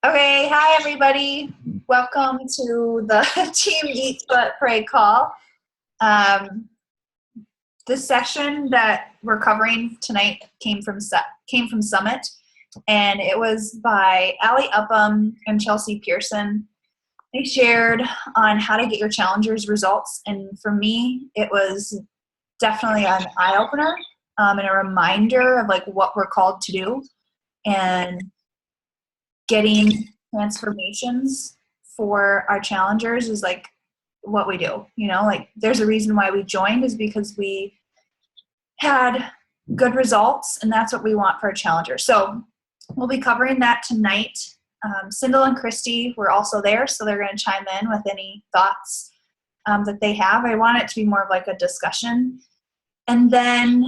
Okay, hi everybody. Welcome to the Team Eat Sweat Pray call. The session that we're covering tonight came from Summit, and it was by Allie Upham and Chelsea Pearson. They shared on how to get your challengers results, and for me, it was definitely an eye-opener and a reminder of like what we're called to do and getting transformations for our challengers is like what we do. Like there's a reason why we joined is because we had good results, and that's what we want for our challengers. So we'll be covering that tonight. Sindel and Christy were also there, so they're going to chime in with any thoughts that they have. I want it to be more of like a discussion. And then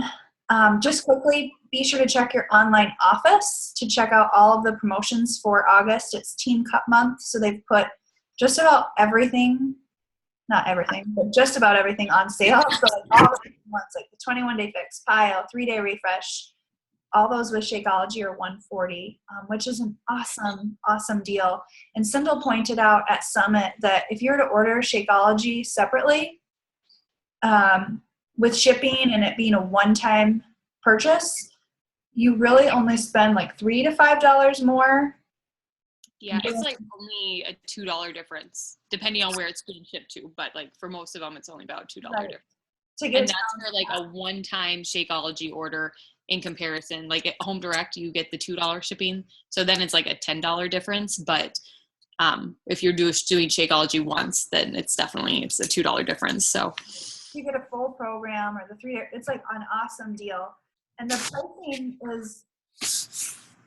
just quickly, be sure to check your online office to check out all of the promotions for August. It's Teen Cup Month, so they've put just about everything, not everything, but just about everything on sale. So like all the ones, like the 21-day fix, pile, 3-day refresh, all those with Shakeology are $140, which is an awesome deal. And Sindel pointed out at Summit that if you were to order Shakeology separately, with shipping and it being a one-time purchase, you really only spend like $3 to $5 more. Yeah, it's like only a $2 difference, depending on where it's being shipped to. But like for most of them, it's only about $2 difference. And that's for like a one-time Shakeology order in comparison. Like at Home Direct, you get the $2 shipping, so then it's like a $10 difference. But if you're doing Shakeology once, then it's a $2 difference. So you get a full program or the 3, it's like an awesome deal. And the pricing is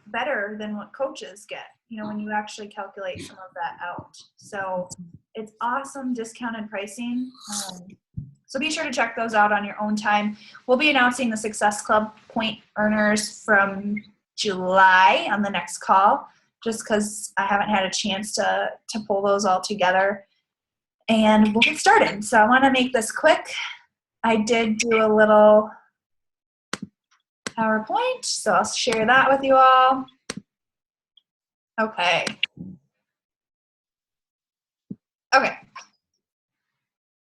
better than what coaches get, when you actually calculate some of that out. So it's awesome discounted pricing. So be sure to check those out on your own time. We'll be announcing the Success Club point earners from July on the next call, just because I haven't had a chance to pull those all together. And we'll get started. So I want to make this quick. I did do a little PowerPoint, so I'll share that with you all. Okay.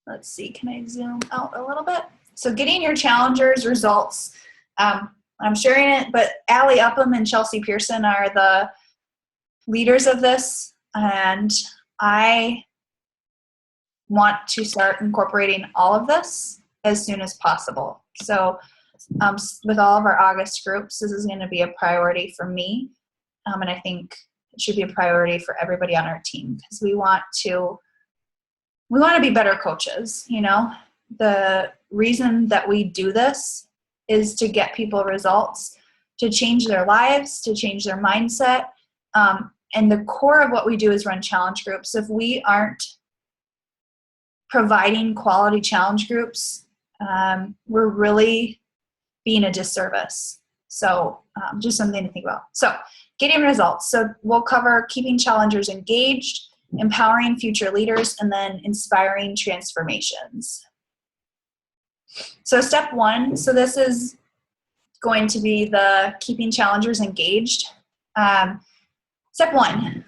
Let's see, can I zoom out a little bit? So getting your challengers results. I'm sharing it, but Allie Upham and Chelsea Pearson are the leaders of this, and I want to start incorporating all of this as soon as possible. So with all of our August groups, this is going to be a priority for me, and I think it should be a priority for everybody on our team, because we want to be better coaches. The reason that we do this is to get people results, to change their lives, to change their mindset, and the core of what we do is run challenge groups. If we aren't providing quality challenge groups, we're really being a disservice. So just something to think about. So getting results. So we'll cover keeping challengers engaged, empowering future leaders, and then inspiring transformations. So step 1, so this is going to be the keeping challengers engaged. Step 1,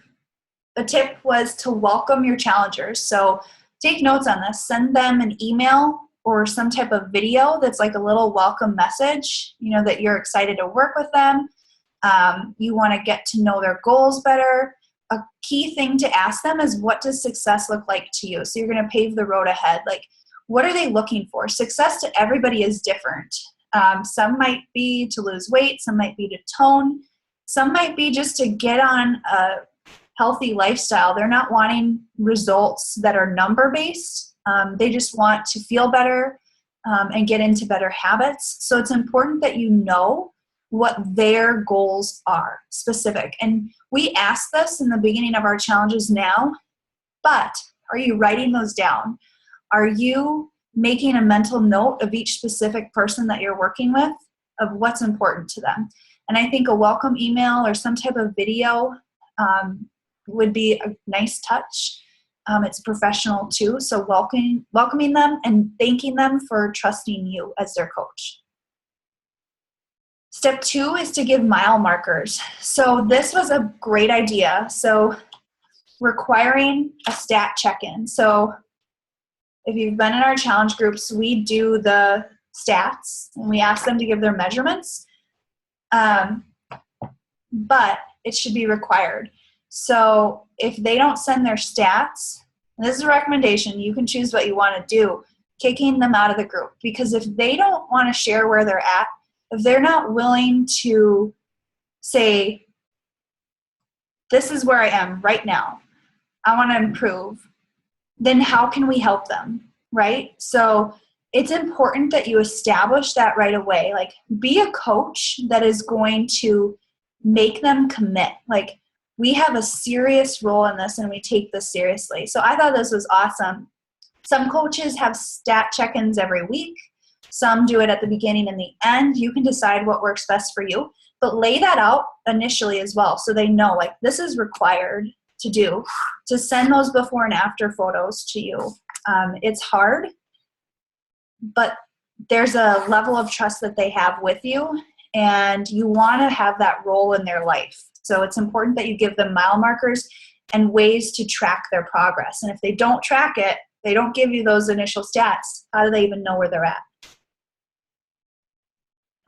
the tip was to welcome your challengers. So take notes on this. Send them an email or some type of video that's like a little welcome message, that you're excited to work with them. You want to get to know their goals better. A key thing to ask them is, what does success look like to you? So you're going to pave the road ahead. Like, what are they looking for? Success to everybody is different. Some might be to lose weight. Some might be to tone. Some might be just to get on a healthy lifestyle. They're not wanting results that are number-based. They just want to feel better and get into better habits. So it's important that you know what their goals are, specific. And we ask this in the beginning of our challenges now, but are you writing those down? Are you making a mental note of each specific person that you're working with, of what's important to them? And I think a welcome email or some type of video would be a nice touch. It's professional too, so welcoming them and thanking them for trusting you as their coach. Step 2 is to give mile markers. So this was a great idea. So requiring a stat check-in. So if you've been in our challenge groups, we do the stats and we ask them to give their measurements. But it should be required. So if they don't send their stats, and this is a recommendation, you can choose what you want to do, kicking them out of the group. Because if they don't want to share where they're at, if they're not willing to say, this is where I am right now, I want to improve, then how can we help them, right? So it's important that you establish that right away. Like, be a coach that is going to make them commit. Like, we have a serious role in this and we take this seriously. So I thought this was awesome. Some coaches have stat check-ins every week. Some do it at the beginning and the end. You can decide what works best for you, but lay that out initially as well so they know, like, this is required to do, to send those before and after photos to you. It's hard, but there's a level of trust that they have with you, and you want to have that role in their life. So it's important that you give them mile markers and ways to track their progress. And if they don't track it, they don't give you those initial stats, how do they even know where they're at?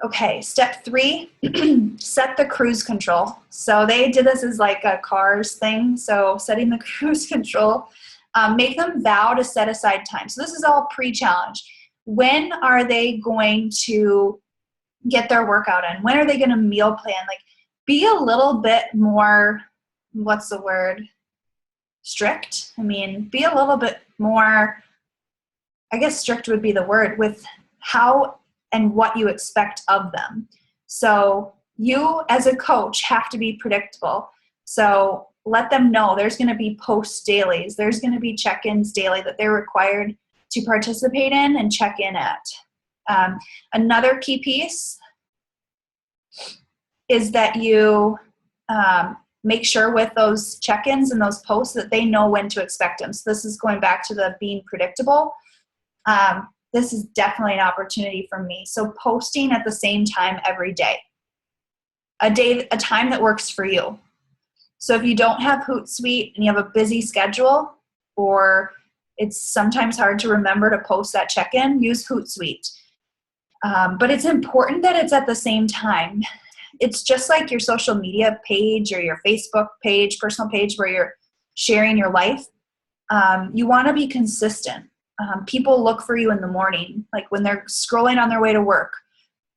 Okay, step 3, set the cruise control. So they did this as like a cars thing. So setting the cruise control, make them vow to set aside time. So this is all pre-challenge. When are they going to get their workout in? When are they going to meal plan? Like, be a little bit more, what's the word? Strict. I mean, be a little bit more, I guess strict would be the word, with how and what you expect of them. So you as a coach have to be predictable. So let them know there's going to be post dailies. There's going to be check-ins daily that they're required to participate in and check in at. Another key piece is that you make sure with those check-ins and those posts that they know when to expect them. So this is going back to the being predictable. This is definitely an opportunity for me. So posting at the same time every day. A time that works for you. So if you don't have Hootsuite and you have a busy schedule, or it's sometimes hard to remember to post that check-in, use Hootsuite. But it's important that it's at the same time. It's just like your social media page or your Facebook page, personal page, where you're sharing your life. You want to be consistent. People look for you in the morning, like when they're scrolling on their way to work.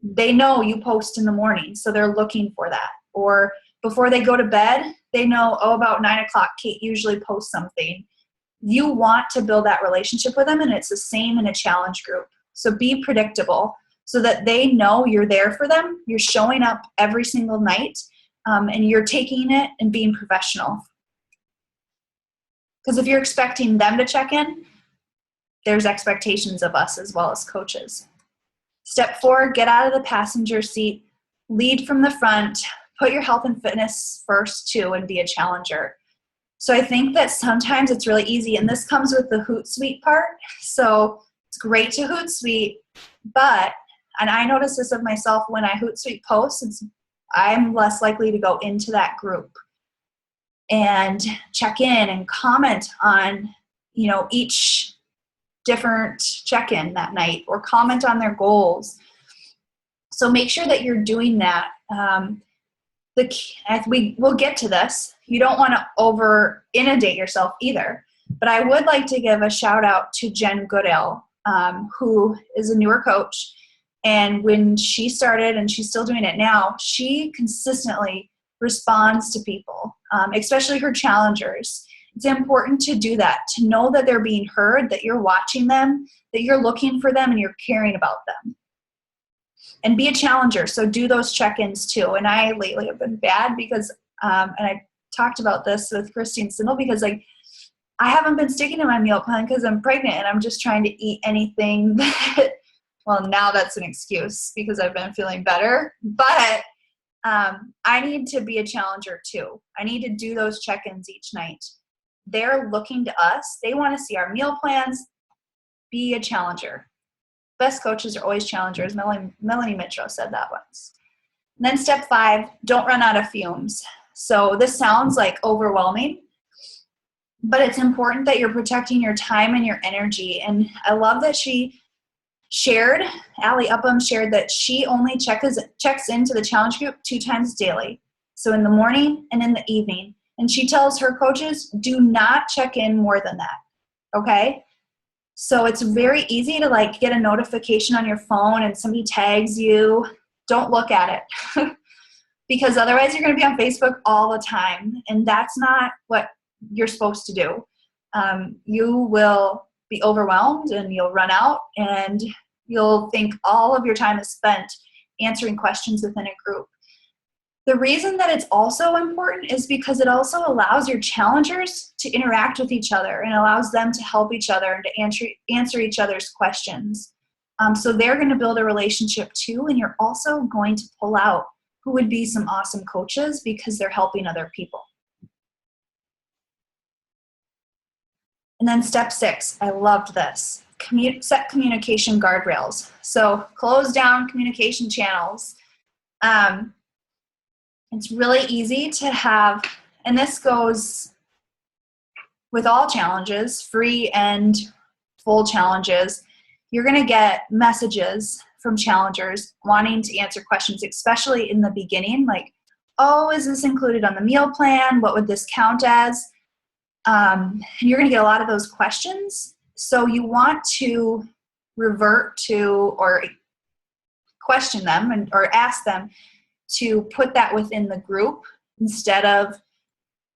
They know you post in the morning, so they're looking for that. Or before they go to bed, they know, oh, about 9 o'clock, Kate usually posts something. You want to build that relationship with them, and it's the same in a challenge group. So be predictable so that they know you're there for them. You're showing up every single night, and you're taking it and being professional. Because if you're expecting them to check in, there's expectations of us as well as coaches. Step 4, get out of the passenger seat, lead from the front, put your health and fitness first too, and be a challenger. So I think that sometimes it's really easy, and this comes with the Hootsuite part. So it's great to Hootsuite, but, and I notice this of myself when I Hootsuite post, I'm less likely to go into that group and check in and comment on, each different check-in that night, or comment on their goals. So make sure that you're doing that. We'll get to this. You don't want to over inundate yourself either. But I would like to give a shout out to Jen Goodell, who is a newer coach. And when she started, and she's still doing it now, she consistently responds to people, especially her challengers. It's important to do that, to know that they're being heard, that you're watching them, that you're looking for them, and you're caring about them. And be a challenger, so do those check-ins too. And I lately have been bad because, and I talked about this with Christine Sindel, because I haven't been sticking to my meal plan because I'm pregnant and I'm just trying to eat anything that, well, now that's an excuse because I've been feeling better. But I need to be a challenger too. I need to do those check-ins each night. They're looking to us. They want to see our meal plans. Be a challenger. Best coaches are always challengers. Melanie Mitro said that once. And then step 5, don't run out of fumes. So this sounds like overwhelming, but it's important that you're protecting your time and your energy. And I love that Allie Upham shared that she only checks into the challenge group 2 times daily. So in the morning and in the evening. And she tells her coaches, do not check in more than that. Okay? So it's very easy to like get a notification on your phone and somebody tags you. Don't look at it. Because otherwise you're going to be on Facebook all the time. And that's not what you're supposed to do. You will be overwhelmed and you'll run out and you'll think all of your time is spent answering questions within a group. The reason that it's also important is because it also allows your challengers to interact with each other and allows them to help each other and to answer each other's questions. So they're going to build a relationship too, and you're also going to pull out who would be some awesome coaches because they're helping other people. And then step 6, I loved this. Set communication guardrails. So close down communication channels. It's really easy to have, and this goes with all challenges, free and full challenges. You're going to get messages from challengers wanting to answer questions, especially in the beginning, like, oh, is this included on the meal plan? What would this count as? And you're going to get a lot of those questions. So you want to revert to or question them or ask them to put that within the group instead of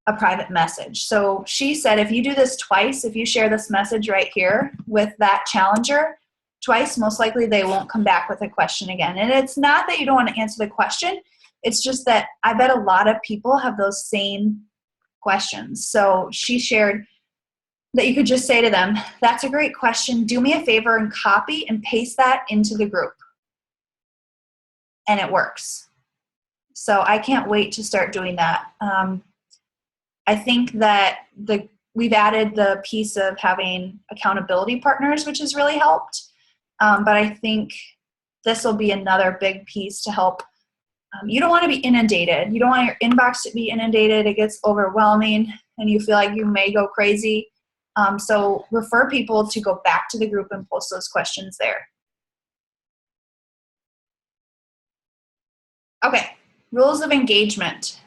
a private message. So she said, if you do this twice, if you share this message right here with that challenger twice, most likely they won't come back with a question again. And it's not that you don't want to answer the question. It's just that I bet a lot of people have those same questions. So she shared that you could just say to them, that's a great question. Do me a favor and copy and paste that into the group. And it works. So I can't wait to start doing that. I think that we've added the piece of having accountability partners, which has really helped. But I think this will be another big piece to help. You don't want to be inundated. You don't want your inbox to be inundated. It gets overwhelming and you feel like you may go crazy. So refer people to go back to the group and post those questions there. Okay, rules of engagement.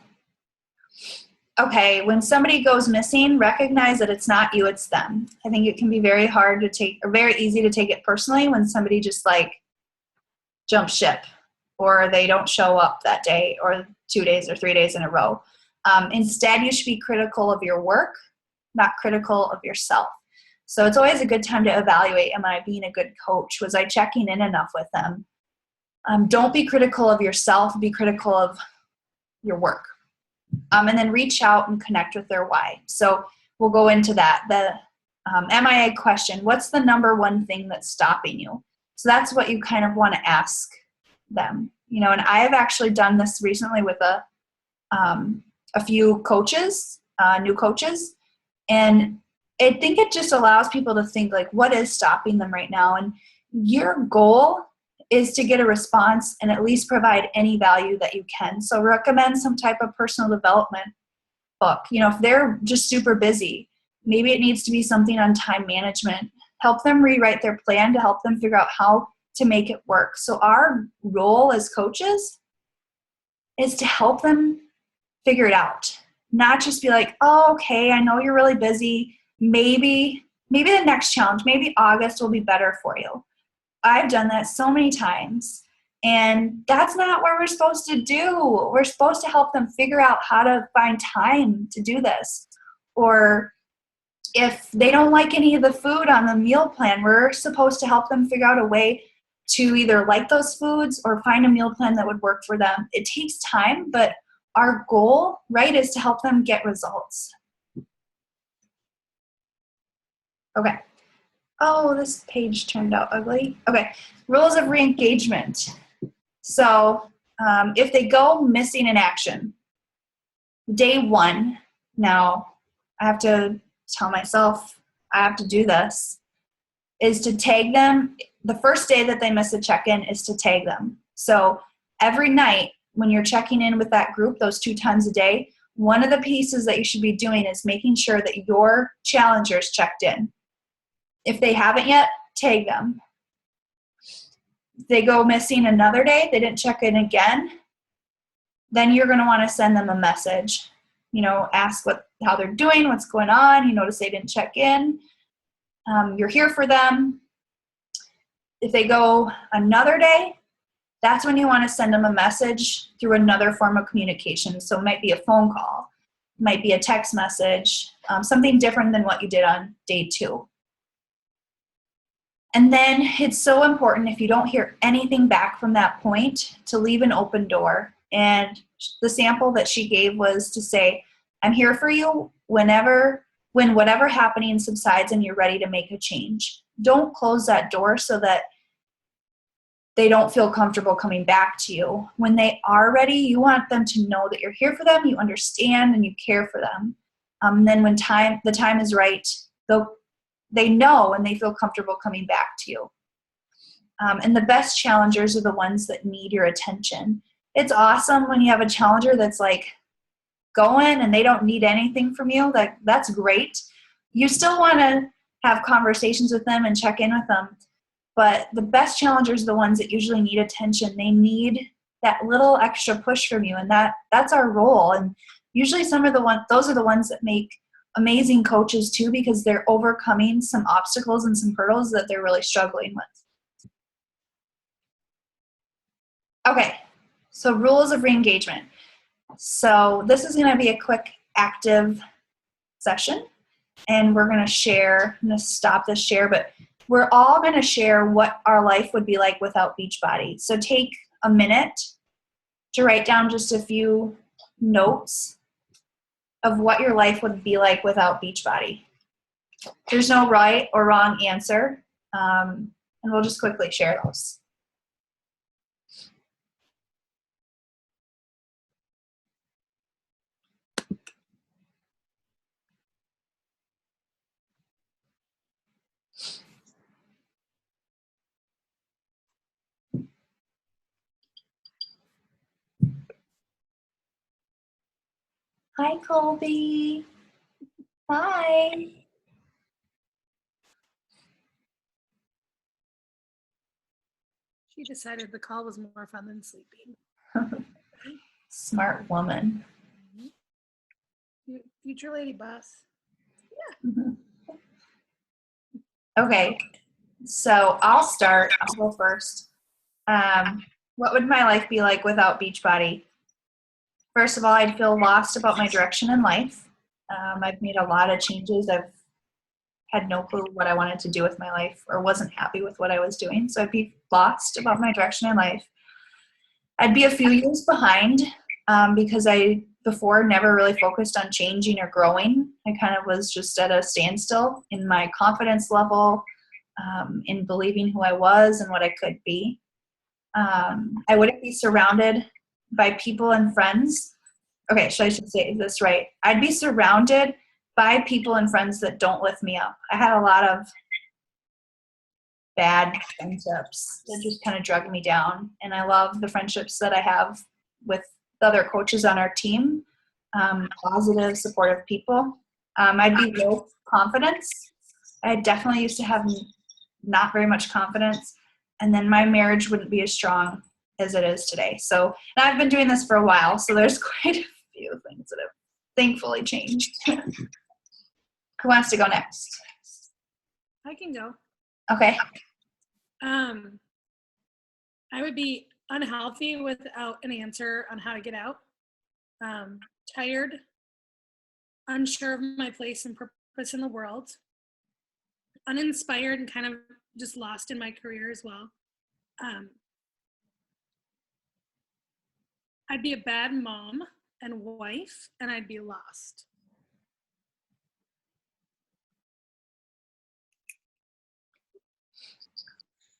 Okay, when somebody goes missing, recognize that it's not you, it's them. I think it can be very hard to take, or very easy to take it personally when somebody just like jumps ship or they don't show up that day or 2 days or 3 days in a row. Instead, you should be critical of your work, not critical of yourself. So it's always a good time to evaluate, am I being a good coach? Was I checking in enough with them? Don't be critical of yourself, be critical of your work. And then reach out and connect with their why. So we'll go into that. The MIA question, what's the number one thing that's stopping you? So that's what you kind of want to ask them. You know, and I have actually done this recently with a few coaches, new coaches. And I think it just allows people to think like, what is stopping them right now? And your goal is to get a response and at least provide any value that you can. So recommend some type of personal development book. You know, if they're just super busy, maybe it needs to be something on time management. Help them rewrite their plan to help them figure out how to make it work. So our role as coaches is to help them figure it out. Not just be like, oh, okay, I know you're really busy. Maybe the next challenge, maybe August will be better for you. I've done that so many times, and that's not what we're supposed to do. We're supposed to help them figure out how to find time to do this. Or if they don't like any of the food on the meal plan, we're supposed to help them figure out a way to either like those foods or find a meal plan that would work for them. It takes time, but our goal, right, is to help them get results. Okay. Oh, this page turned out ugly. Okay, rules of re-engagement. So if they go missing in action, day 1, now I have to tell myself I have to do this, is to tag them. The first day that they miss a check-in is to tag them. So every night when you're checking in with that group those 2 times a day, one of the pieces that you should be doing is making sure that your challengers checked in. If they haven't yet, tag them. If they go missing another day, they didn't check in again, then you're going to want to send them a message. Ask how they're doing, what's going on. You notice they didn't check in. You're here for them. If they go another day, that's when you want to send them a message through another form of communication. So it might be a phone call, it might be a text message, something different than what you did on day 2. And then it's so important, if you don't hear anything back from that point, to leave an open door. And the sample that she gave was to say, I'm here for you when whatever happening subsides and you're ready to make a change. Don't close that door so that they don't feel comfortable coming back to you. When they are ready, you want them to know that you're here for them, you understand, and you care for them. And then when the time is right, they know and they feel comfortable coming back to you. And the best challengers are the ones that need your attention. It's awesome when you have a challenger that's like going and they don't need anything from you. That's great. You still want to have conversations with them and check in with them. But the best challengers are the ones that usually need attention. They need that little extra push from you, and that's our role. And usually those are the ones that make amazing coaches too, because they're overcoming some obstacles and some hurdles that they're really struggling with. Okay, so rules of re-engagement. So this is going to be a quick active session, and we're going to share. I'm going to stop this share, but we're all going to share what our life would be like without Beachbody. So take a minute to write down just a few notes of what your life would be like without Beachbody. There's no right or wrong answer, and we'll just quickly share those. Hi, Colby. Hi. She decided the call was more fun than sleeping. Smart woman. Future lady boss. Yeah. Okay, so I'll start. I'll go first. What would my life be like without Beachbody? First of all, I'd feel lost about my direction in life. I've made a lot of changes. I've had no clue what I wanted to do with my life, or wasn't happy with what I was doing. So I'd be lost about my direction in life. I'd be a few years behind because I before never really focused on changing or growing. I kind of was just at a standstill in my confidence level, in believing who I was and what I could be. I wouldn't be surrounded by people and friends. Okay, so I should say this right. I'd be surrounded by people and friends that don't lift me up. I had a lot of bad friendships that just kind of drug me down. And I love the friendships that I have with the other coaches on our team, positive, supportive people. I'd be low confidence. I definitely used to have not very much confidence. And then my marriage wouldn't be as strong as it is today. So, and I've been doing this for a while, so there's quite a few things that have thankfully changed. Who wants to go next? I can go. Okay. I would be unhealthy without an answer on how to get out. Tired, unsure of my place and purpose in the world, uninspired, and kind of just lost in my career as well. I'd be a bad mom and wife, and I'd be lost.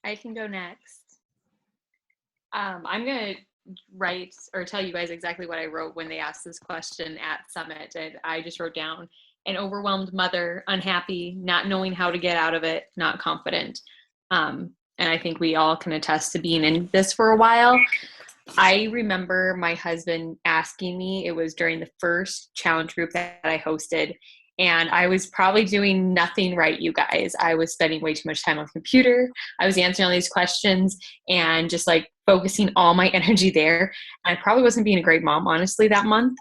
I can go next. I'm going to write or tell you guys exactly what I wrote when they asked this question at Summit. And I just wrote down an overwhelmed mother, unhappy, not knowing how to get out of it, not confident. And I think we all can attest to being in this for a while. I remember my husband asking me, it was during the first challenge group that I hosted, and I was probably doing nothing right, you guys. I was spending way too much time on the computer. I was answering all these questions and just like focusing all my energy there. I probably wasn't being a great mom, honestly, that month.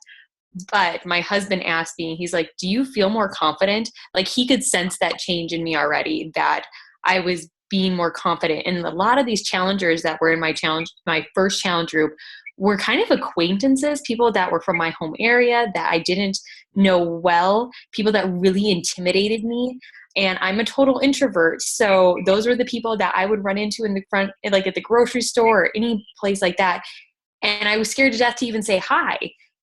But my husband asked me, he's like, do you feel more confident? Like he could sense that change in me already, that I was being more confident. And a lot of these challengers that were in my first challenge group were kind of acquaintances, people that were from my home area that I didn't know well, people that really intimidated me. And I'm a total introvert. So those were the people that I would run into in the front, like at the grocery store or any place like that. And I was scared to death to even say hi.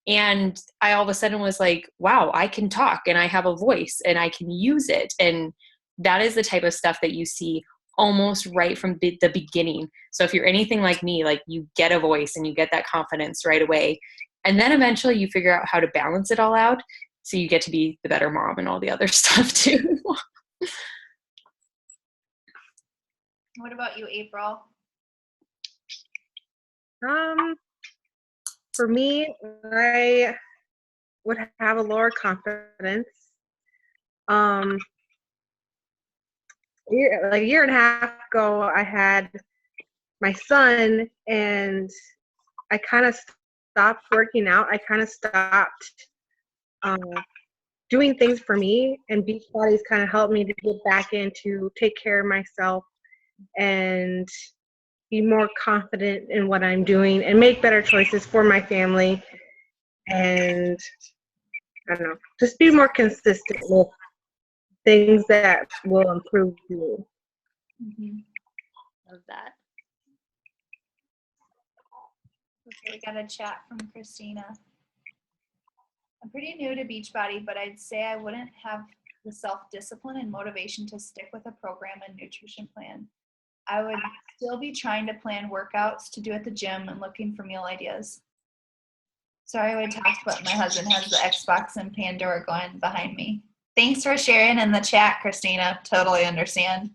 And I all of a sudden was like, wow, I can talk and I have a voice and I can use it. And that is the type of stuff that you see almost right from the beginning. So if you're anything like me, like you get a voice and you get that confidence right away. And then eventually you figure out how to balance it all out. So you get to be the better mom and all the other stuff too. What about you, April? For me, I would have a lower confidence. Like a year and a half ago, I had my son, and I kind of stopped working out. I kind of stopped doing things for me, and Beachbody's kind of helped me to get back into take care of myself and be more confident in what I'm doing and make better choices for my family. And I don't know, just be more consistent with things that will improve you. Mm-hmm. Love that. Okay, we got a chat from Christina. I'm pretty new to Beachbody, but I'd say I wouldn't have the self-discipline and motivation to stick with a program and nutrition plan. I would still be trying to plan workouts to do at the gym and looking for meal ideas. Sorry, I would talk, but my husband has the Xbox and Pandora going behind me. Thanks for sharing in the chat, Christina. Totally understand.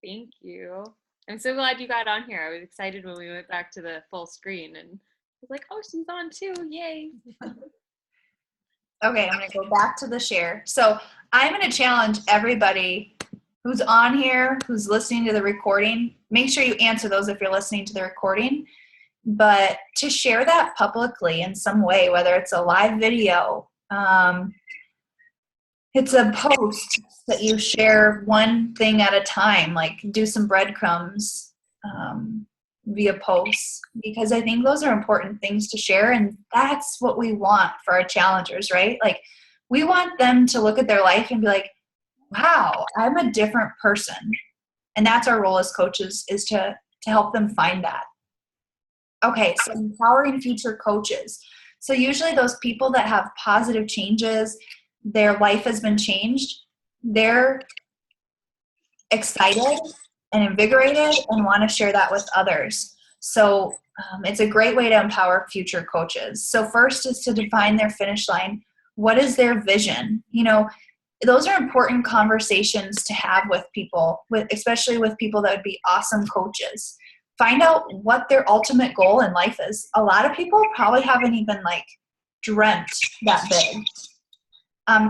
Thank you. I'm so glad you got on here. I was excited when we went back to the full screen and I was like, oh, she's on too. Yay. Okay, I'm going to go back to the share. So I'm going to challenge everybody who's on here, who's listening to the recording. Make sure you answer those if you're listening to the recording. But to share that publicly in some way, whether it's a live video, it's a post that you share one thing at a time, like do some breadcrumbs via posts, because I think those are important things to share, and that's what we want for our challengers, right? Like we want them to look at their life and be like, wow, I'm a different person. And that's our role as coaches, is to help them find that. Okay, so empowering future coaches. So usually those people that have positive changes, their life has been changed, they're excited and invigorated and want to share that with others. So it's a great way to empower future coaches. So first is to define their finish line. What is their vision? You know, those are important conversations to have with people, especially with people that would be awesome coaches. Find out what their ultimate goal in life is. A lot of people probably haven't even dreamt that big.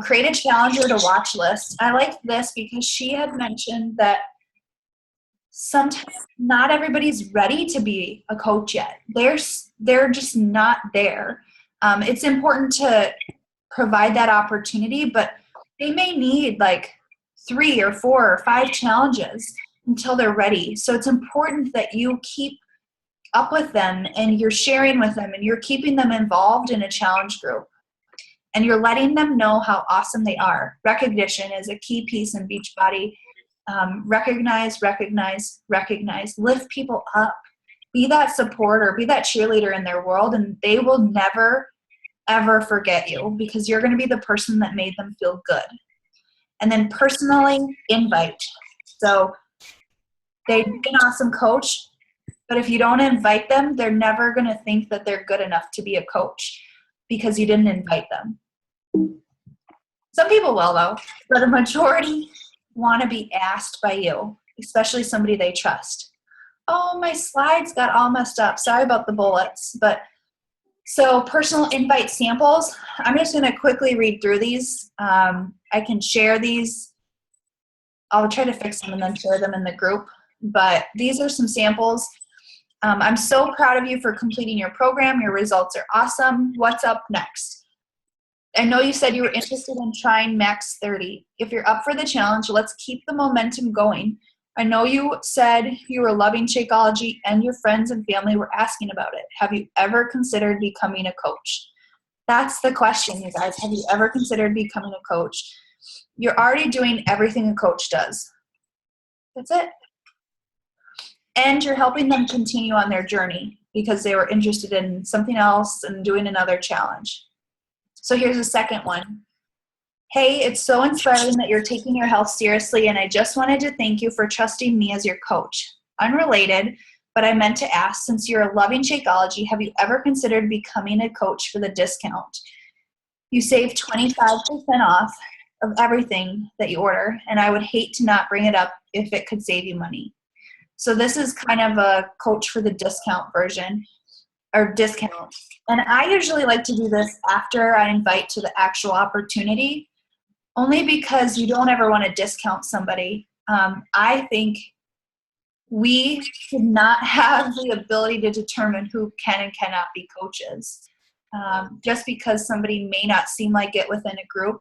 Create a challenger to watch list. I like this because she had mentioned that sometimes not everybody's ready to be a coach yet. They're just not there. It's important to provide that opportunity, but they may need 3 or 4 or 5 challenges until they're ready. So it's important that you keep up with them and you're sharing with them and you're keeping them involved in a challenge group. And you're letting them know how awesome they are. Recognition is a key piece in Beachbody. Recognize. Lift people up. Be that supporter. Be that cheerleader in their world, and they will never, ever forget you because you're going to be the person that made them feel good. And then personally invite. So they'd be an awesome coach, but if you don't invite them, they're never going to think that they're good enough to be a coach because you didn't invite them. Some people will, though, but a majority want to be asked by you, especially somebody they trust. Oh, my slides got all messed up. Sorry about the bullets. But so personal invite samples, I'm just going to quickly read through these. I can share these. I'll try to fix them and then share them in the group. But these are some samples. I'm so proud of you for completing your program. Your results are awesome. What's up next? I know you said you were interested in trying Max 30. If you're up for the challenge, let's keep the momentum going. I know you said you were loving Shakeology and your friends and family were asking about it. Have you ever considered becoming a coach? That's the question, you guys. Have you ever considered becoming a coach? You're already doing everything a coach does. That's it. And you're helping them continue on their journey because they were interested in something else and doing another challenge. So here's a second one. Hey, it's so inspiring that you're taking your health seriously, and I just wanted to thank you for trusting me as your coach. Unrelated, but I meant to ask, since you're loving Shakeology, have you ever considered becoming a coach for the discount? You save 25% off of everything that you order, and I would hate to not bring it up if it could save you money. So this is kind of a coach for the discount version, or discount. And I usually like to do this after I invite to the actual opportunity, only because you don't ever want to discount somebody. I think we should not have the ability to determine who can and cannot be coaches. Just because somebody may not seem like it within a group,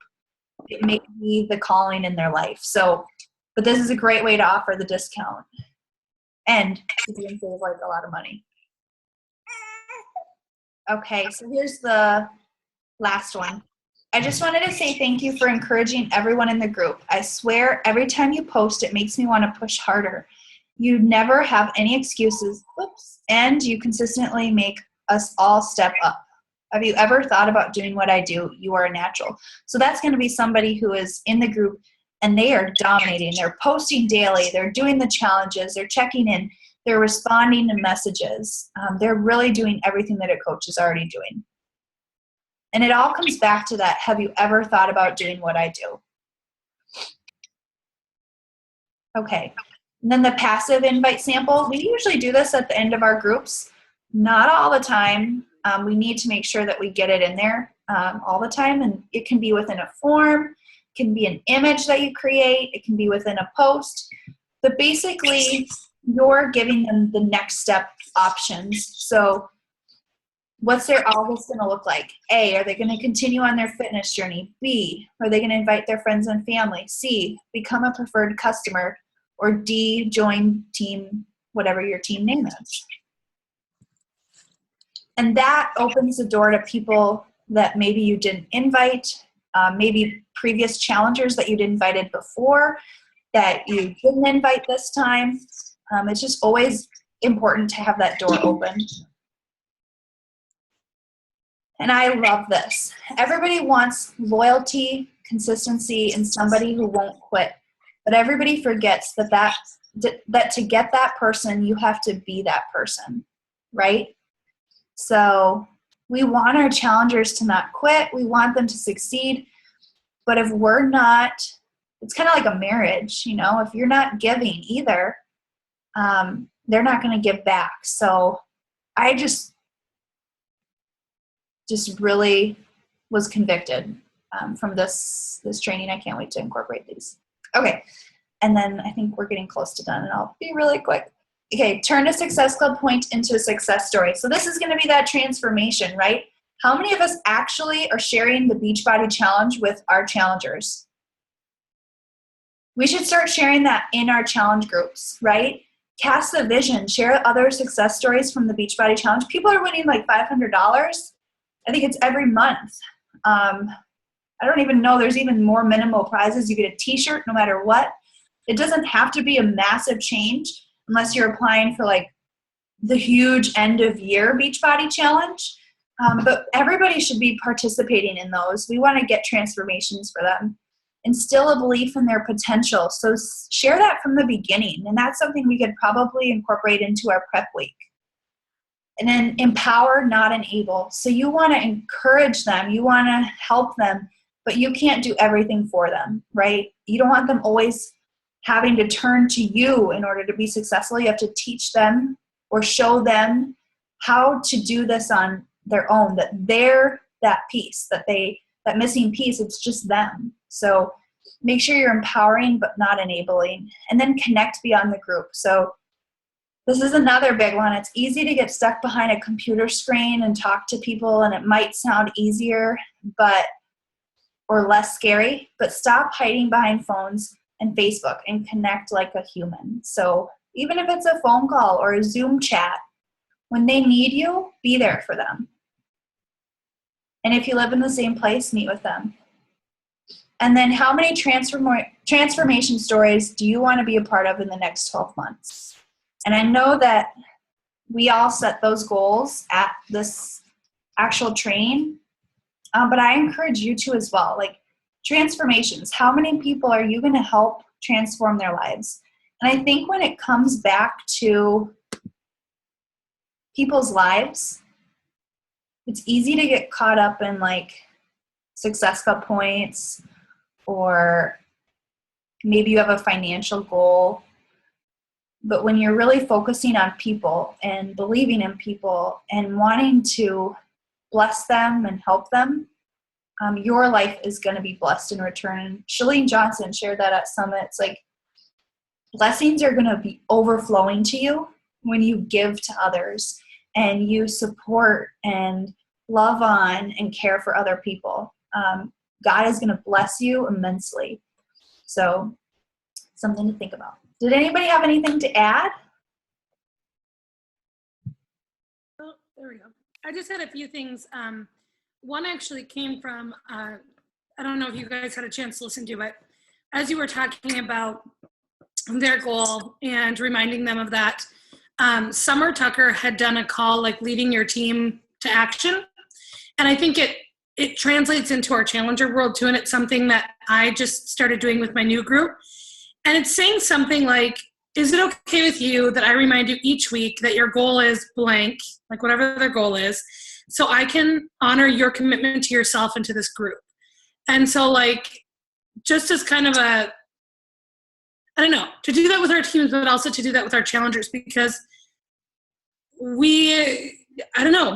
it may be the calling in their life. So, but this is a great way to offer the discount. And you can save like a lot of money. Okay, so here's the last one. I just wanted to say thank you for encouraging everyone in the group. I swear every time you post, it makes me want to push harder. You never have any excuses, and you consistently make us all step up. Have you ever thought about doing what I do? You are a natural. So that's going to be somebody who is in the group and they are dominating. They're posting daily. They're doing the challenges. They're checking in. They're responding to messages. They're really doing everything that a coach is already doing. And it all comes back to that, have you ever thought about doing what I do? Okay. And then the passive invite sample, we usually do this at the end of our groups. Not all the time. We need to make sure that we get it in there all the time. And it can be within a form, it can be an image that you create, it can be within a post. But basically, you're giving them the next step options. So what's their August going to look like? A, are they going to continue on their fitness journey? B, are they going to invite their friends and family? C, become a preferred customer? Or D, join team, whatever your team name is. And that opens the door to people that maybe you didn't invite, maybe previous challengers that you'd invited before that you didn't invite this time. It's just always important to have that door open. And I love this. Everybody wants loyalty, consistency, and somebody who won't quit. But everybody forgets that to get that person, you have to be that person, right? So we want our challengers to not quit. We want them to succeed. But if we're not, it's kind of like a marriage, you know, if you're not giving either, they're not going to give back. So I just really was convicted from this training. I can't wait to incorporate these. Okay, and then I think we're getting close to done, and I'll be really quick. Okay, turn a Success Club point into a success story. So this is going to be that transformation, right? How many of us actually are sharing the Beachbody Challenge with our challengers? We should start sharing that in our challenge groups, right? Cast the vision, share other success stories from the Beachbody Challenge. People are winning like $500. I think it's every month. I don't even know, there's even more minimal prizes. You get a t-shirt no matter what. It doesn't have to be a massive change unless you're applying for like the huge end of year Beachbody Challenge. But everybody should be participating in those. We want to get transformations for them. Instill a belief in their potential. So share that from the beginning. And that's something we could probably incorporate into our prep week. And then empower, not enable. So you want to encourage them. You want to help them. But you can't do everything for them, right? You don't want them always having to turn to you in order to be successful. You have to teach them or show them how to do this on their own, that they're that piece, that missing piece, it's just them. So make sure you're empowering but not enabling, and then connect beyond the group. So this is another big one. It's easy to get stuck behind a computer screen and talk to people, and it might sound easier or less scary, but stop hiding behind phones and Facebook and connect like a human. So even if it's a phone call or a Zoom chat, when they need you, be there for them. And if you live in the same place, meet with them. And then how many transformation stories do you want to be a part of in the next 12 months? And I know that we all set those goals at this actual training, but I encourage you to as well. Like transformations, how many people are you going to help transform their lives? And I think when it comes back to people's lives, it's easy to get caught up in like success cut points, or maybe you have a financial goal. But when you're really focusing on people and believing in people and wanting to bless them and help them, your life is going to be blessed in return. Chalene Johnson shared that at Summit. It's like blessings are going to be overflowing to you when you give to others and you support and love on and care for other people. God is going to bless you immensely. So something to think about. Did anybody have anything to add? Oh, there we go. I just had a few things. One actually came from, I don't know if you guys had a chance to listen to it, as you were talking about their goal and reminding them of that. Summer Tucker had done a call like leading your team to action. And I think it translates into our challenger world too. And it's something that I just started doing with my new group. And it's saying something like, is it okay with you that I remind you each week that your goal is blank, like whatever their goal is, so I can honor your commitment to yourself and to this group? And so like, just as kind of I don't know, to do that with our teams, but also to do that with our challengers, because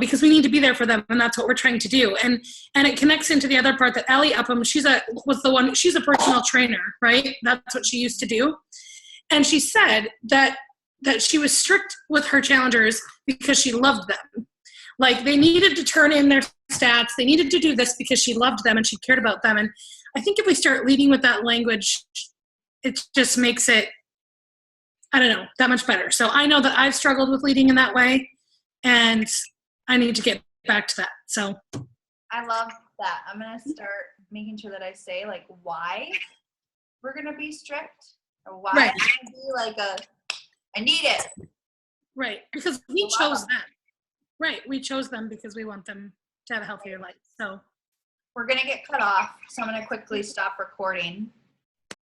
because we need to be there for them, and that's what we're trying to do. And it connects into the other part that Allie Upham, she's a personal trainer, right? That's what she used to do. And she said that she was strict with her challengers because she loved them. Like they needed to turn in their stats. They needed to do this because she loved them and she cared about them. And I think if we start leading with that language, it just makes it, I don't know, that much better. So I know that I've struggled with leading in that way, and I need to get back to that. So I love that. I'm going to start making sure that I say like why we're going to be strict, or why right. I'm going to be like I need it. Right. Because we chose them. Right. We chose them because we want them to have a healthier life. So we're going to get cut off. So I'm going to quickly stop recording.